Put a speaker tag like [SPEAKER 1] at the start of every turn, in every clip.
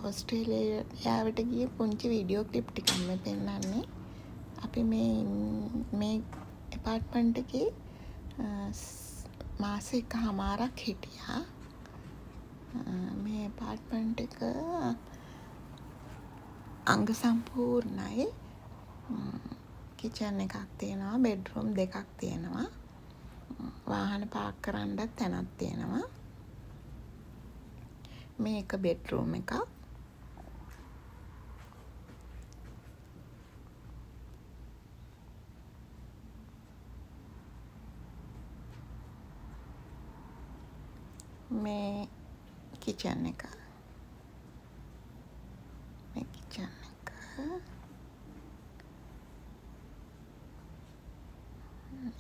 [SPEAKER 1] ඔස්ට්‍රේලියාවට ගිය පුංචි video clip ටිකක් මේ පෙන්නන්නේ. අපි මේ ඇපාර්ට්මන්ට් එකේ මාස එකහමාරක් හිටියා. මේ ඇපාර්ට්මන්ට් එක අංග සම්පූර්ණයි. කිචන් එකක් තියෙනවා, බෙඩ්රූම් දෙකක් තියෙනවා, වාහන පාක් කරන්නත් තැනක් තියෙනවා. මේ එක බෙඩ්රූම් එකක්. මේ කිචන් එක. මේ කිචන් එක.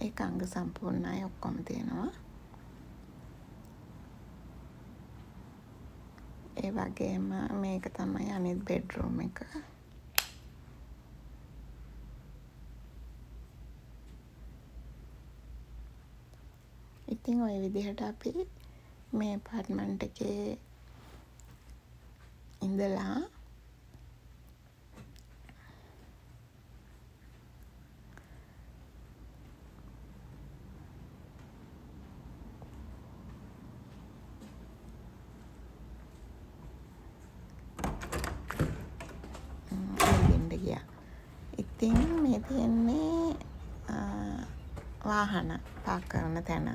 [SPEAKER 1] ඒක අංග සම්පූර්ණයි, ඔක්කොම තියෙනවා. ඒ වගේම මේක තමයි අනිත් බෙඩ්රූම් එක. ඉතින් ওই විදිහට අපි මේ ඇපාර්ට්මන්ට් එකේ ඉඳලා ඉඳින්න ගියා. ඉතින් මේ තියෙන්නේ වාහන පාක් කරන තැන.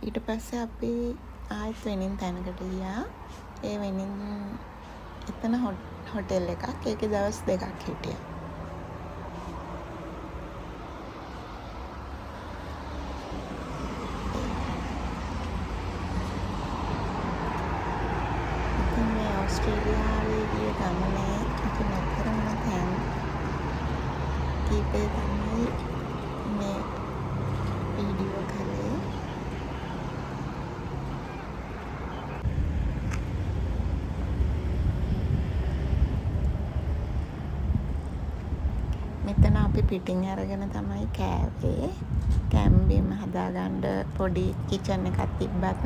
[SPEAKER 1] ඊට පස්සේ අපි ආයෙත් වෙනින් තැනකට ගියා. ඒ වෙනින් එතන හොටෙල් එකක්. ඒකේ දවස් 2ක් හිටියා. ඉතින් මේ ඕස්ට්‍රේලියාවේ ගිය ගමනේ අපි නැතරම තැන් කීපේ තමයි මේ වීඩියෝ කරේ. මෙතන අපි පිටින් අරගෙන තමයි කෑවේ. කැම්බිම හදාගන්න පොඩි කිචන් එකක් තිබ්බත්